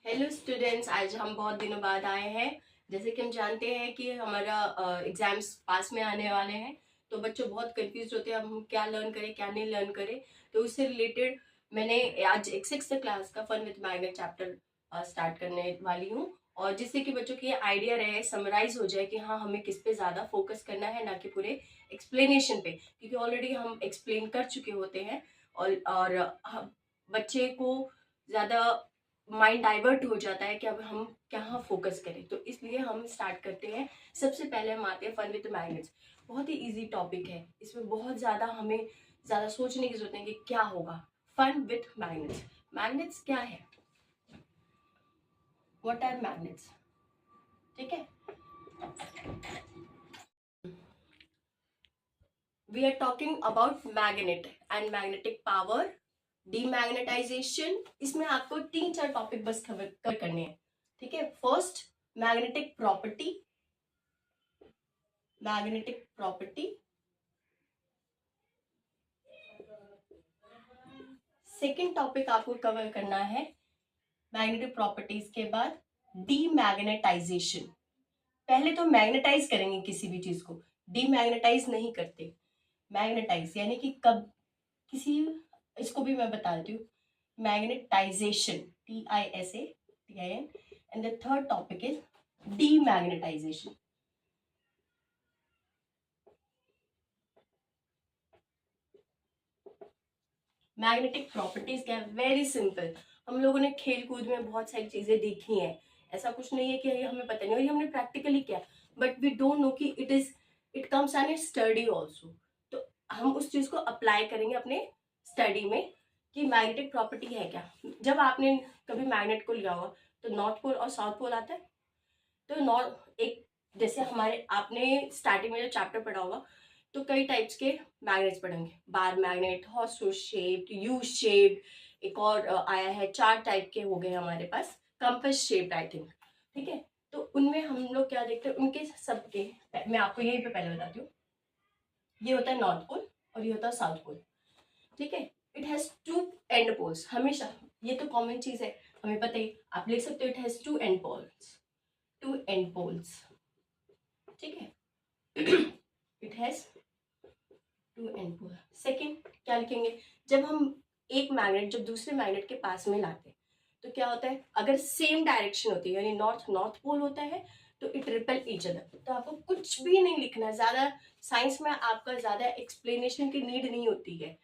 Hello students, आज हम बहुत दिनों बाद आए हैं। जैसे कि हम जानते हैं कि हमारा एग्जाम्स पास में आने वाले हैं, तो बच्चों बहुत कंफ्यूज होते हैं हम क्या लर्न करें क्या नहीं लर्न करें। तो उससे रिलेटेड मैंने आज एक 6th क्लास का fun with magnet chapter start करने वाली हूँ, और जिससे कि बच्चों की आइडिया रहे, समराइज हो जाए कि हाँ हमें किस पे ज़्यादा फोकस करना है, ना कि पूरे एक्सप्लेनेशन पे, क्योंकि ऑलरेडी हम एक्सप्लेन कर चुके होते हैं। और बच्चे को ज़्यादा माइंड डाइवर्ट हो जाता है कि अब हम कहाँ फोकस करें। तो इसलिए हम स्टार्ट करते हैं। सबसे पहले हम आते हैं फन विद मैग्नेट्स। बहुत ही इजी टॉपिक है, इसमें बहुत ज़्यादा हमें ज़्यादा सोचने की जरूरत नहीं कि क्या होगा। Fun with magnets. मैग्नेट्स क्या है? What are magnets? ठीक है, we are talking about magnet and magnetic power, demagnetization. इसमें आपको 3-4 टॉपिक बस कवर करने हैं। ठीक है, first magnetic property. Magnetic property, second topic आपको कवर करना है मैग्नेटिक प्रॉपर्टीज के बाद डीमैग्नेटाइजेशन। पहले तो मैग्नेटाइज करेंगे किसी भी चीज को, डीमैग्नेटाइज नहीं करते। मैग्नेटाइज यानी कि कब किसी, इसको भी मैं बता देती हूँ। Magnetization, TISATIN, and the third topic is demagnetization. Magnetic properties क्या है? Very simple. हम लोगों ने खेल कूद में बहुत सारी चीजें देखी हैं, ऐसा कुछ नहीं है कि ये हमें पता नहीं, और ये हमने प्रैक्टिकली किया, बट वी डोंट नो कि it comes an a study also. तो हम उस चीज को अप्लाई करेंगे अपने स्टडी में कि मैग्नेटिक प्रॉपर्टी है क्या। जब आपने कभी मैग्नेट को लिया होगा तो नॉर्थ पोल और साउथ पोल आता है। तो नॉर्थ एक, जैसे हमारे आपने स्टार्टिंग में जो चैप्टर पढ़ा होगा, तो कई टाइप्स के मैग्नेट्स पढ़ेंगे। Bar magnet, horse shaped, U shaped, एक और आया है, 4 टाइप के हो गए हमारे पास, कंपस शेप्ड आई थिंक। ठीक है, तो उनमें हम लोग क्या देखते हैं, उनके सबके, मैं आपको यहीं पे पहले बताती हूँ। ये होता है नॉर्थ पोल और ये होता है साउथ पोल। ठीक है, इट हैज 2 एंड पोल्स हमेशा, ये तो कॉमन चीज है, हमें पता ही। आप लिख सकते हो it has 2 end poles, 2 end poles. ठीक है, it has 2 end pole. Second क्या लिखेंगे? जब हम एक मैग्नेट जब दूसरे मैग्नेट के पास में लाते हैं तो क्या होता है, अगर सेम डायरेक्शन होती है, यानी नॉर्थ नॉर्थ पोल होता है, तो इट रिपेल ईच अदर। तो आपको कुछ भी नहीं लिखना, ज्यादा साइंस में आपका ज्यादा एक्सप्लेनेशन की नीड नहीं होती है।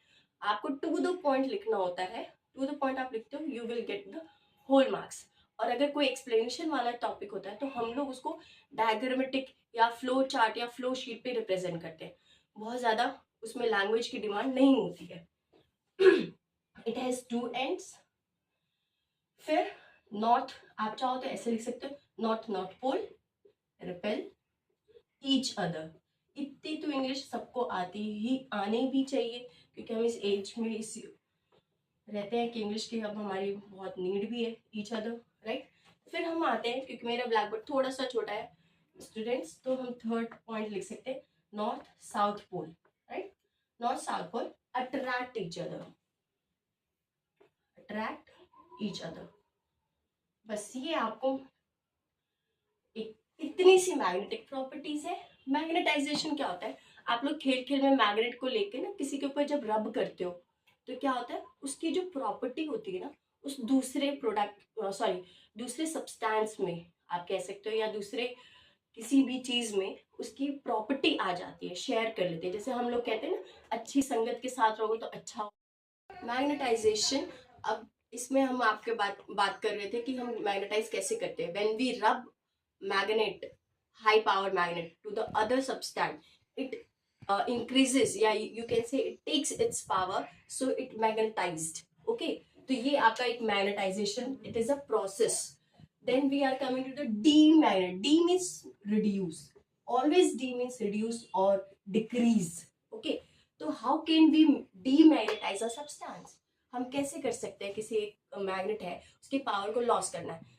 आपको टू द पॉइंट लिखना होता है। टू द पॉइंट आप लिखते हो, you will get the whole marks. और अगर कोई एक्सप्लेनेशन वाला टॉपिक होता है तो हम लोग उसको डायग्रामेटिक या फ्लो चार्ट या फ्लो शीट पे रिप्रेजेंट करते हैं। बहुत ज्यादा उसमें लैंग्वेज की डिमांड नहीं होती है। It has 2 ends. फिर नॉर्थ, आप चाहो तो ऐसे लिख सकते हो, north north pole repel each other. इतनी तो इंग्लिश सबको आती ही आनी भी चाहिए, क्योंकि हम इस एज में इस रहते हैं कि इंग्लिश की अब हमारी बहुत नीड भी है, ईच अदर, राइट। फिर हम आते हैं, क्योंकि मेरा ब्लैक बोर्ड थोड़ा सा छोटा है स्टूडेंट्स, तो हम थर्ड पॉइंट लिख सकते हैं, north south pole, right. North south pole attract each other, attract each other. बस ये आपको एक इतनी सी मैग्नेटिक प्रॉपर्टीज है। मैग्नेटाइजेशन क्या होता है, आप लोग खेल खेल में मैग्नेट को लेके ना किसी के ऊपर जब रब करते हो तो क्या होता है, उसकी जो प्रॉपर्टी होती है ना, उस दूसरे प्रोडक्ट सॉरी दूसरे सब्सटेंस में आप कह सकते हो, या दूसरे किसी भी चीज में उसकी प्रॉपर्टी आ जाती है, शेयर कर लेते हैं। जैसे हम लोग कहते हैं ना, अच्छी संगत के साथ रहोगे तो अच्छा। मैग्नेटाइजेशन, अब इसमें हम आपके बात कर रहे थे कि हम मैग्नेटाइज कैसे करते हैं। व्हेन वी रब magnet, high power magnet to the other substance, it increases, yeah, you can say it takes its power, so it magnetized. Okay, तो ये आपका एक magnetization, it is a process. Then we are coming to the demagnet. D means reduce, always D means reduce or decrease. Okay, तो how can we demagnetize a substance? हम कैसे कर सकते हैं, किसी एक मैग्नेट है उसकी पावर को लॉस करना है।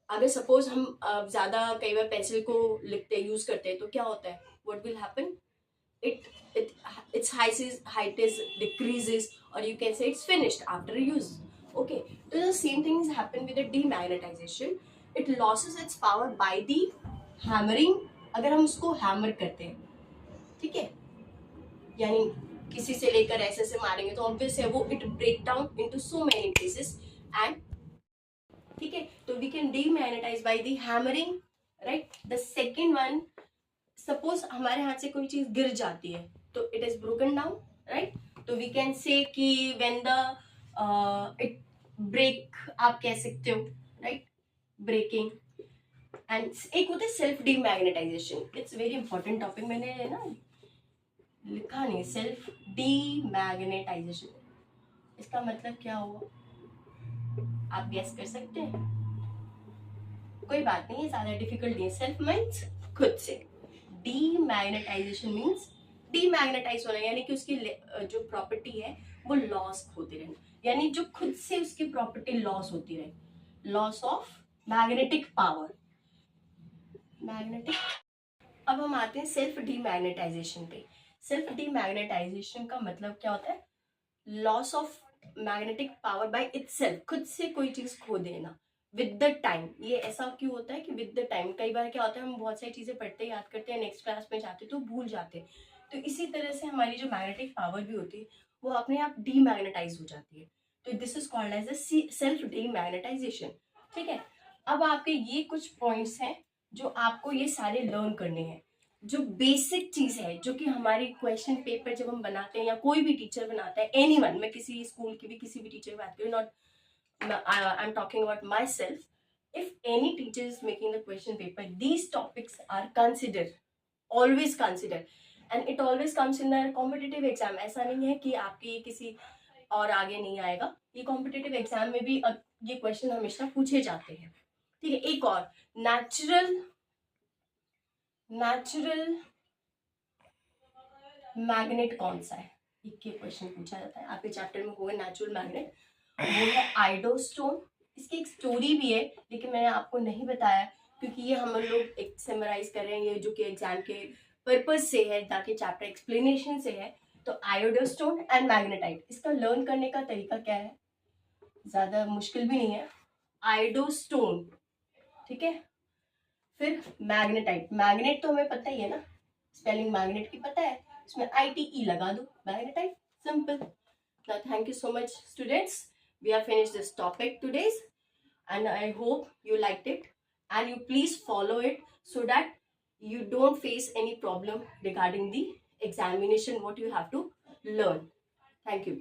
अगर सपोज हम ज्यादा कई बार पेंसिल को लिखते यूज करते हैं तो क्या होता है, what will happen, it it it's height is decreases, और you can say it's finished after use. Okay, so the same things happen with the demagnetization. It loses its power by the hammering. अगर हम उसको hammer करते हैं, ठीक है, यानी किसी से लेकर ऐसे से मारेंगे तो ऑब्वियस है वो it break down into so many pieces and, ठीक है, तो we can demagnetize by the hammering, right. The second one, suppose हमारे हाथ से कोई चीज गिर जाती है तो it is broken down, right. तो वी कैन से कि व्हेन द इट ब्रेक, आप कह सकते हो, राइट, ब्रेकिंग. एंड एक होता है self demagnetization. It's very important topic, मैंने ना लिखा नहीं. सेल्फ डीमैग्नेटाइजेशन, इसका मतलब क्या हुआ, आप गेस कर सकते हैं? कोई बात नहीं है, ज्यादा डिफिकल्ट नहीं है. सेल्फ मीन्स खुद से, डीमैग्नेटाइजेशन मीन्स डीमैग्नेटाइज होना, यानी कि उसकी जो प्रॉपर्टी है वो लॉस होती रहे, यानी जो खुद से उसकी प्रॉपर्टी लॉस होती रहे. Loss of magnetic power, magnetic. अब हम आते हैं सेल्फ डीमैग्नेटाइजेशन पे. सेल्फ डीमैग्नेटाइजेशन का मतलब क्या होता है? Loss of magnetic power by itself, खुद से कोई चीज खो देना विद द टाइम. ये ऐसा क्यों होता है कि विद द टाइम, कई बार क्या होता है हम बहुत सारी चीजें पढ़ते हैं, याद करते हैं, नेक्स्ट क्लास में जाते तो भूल जाते हैं. तो इसी तरह से हमारी जो मैग्नेटिक पावर भी होती है वो अपने आप डीमैग्नेटाइज हो जाती है. तो this is called as a self demagnetization. ठीक है, अब आपके ये कुछ पॉइंट्स हैं जो आपको ये सारे लर्न करने हैं, जो बेसिक चीज है, जो कि हमारी क्वेश्चन पेपर जब हम बनाते हैं या कोई भी टीचर बनाता है, एनीवन, मैं किसी स्कूल की भी किसी भी टीचर की बात करूँ, not I'm talking about myself. If any teacher is making the question paper, these topics are considered, always consider, and it always comes in the competitive exam. ऐसा नहीं है कि आपके ये किसी और आगे नहीं आएगा, ये कॉम्पिटिटिव एग्जाम में भी ये क्वेश्चन हमेशा पूछे जाते हैं. ठीक है, एक और, नेचुरल मैग्नेट कौन सा है, ये क्वेश्चन पूछा जाता है आपके चैप्टर में होगा नेचुरल मैग्नेट. वो है आइडोस्टोन. इसकी एक स्टोरी भी है लेकिन मैंने आपको नहीं बताया क्योंकि ये हम लोग एक समराइज कर रहे हैं, ये जो कि एग्जाम के पर्पज से है, ताकि चैप्टर एक्सप्लेनेशन से है. तो आयोडोस्टोन एंड मैग्नेटाइट, इसका लर्न करने का तरीका क्या है, ज्यादा मुश्किल भी नहीं है. आयोडोस्टोन, ठीक है, फिर मैग्नेटाइट. मैग्नेट तो हमें पता ही है ना, स्पेलिंग मैग्नेट की पता है, इसमें ITE लगा दो, magnetite, simple. Now thank you so much students, we have finished this topic today and I hope you liked it and you please follow it so that you don't face any problem regarding the examination what you have to learn. Thank you.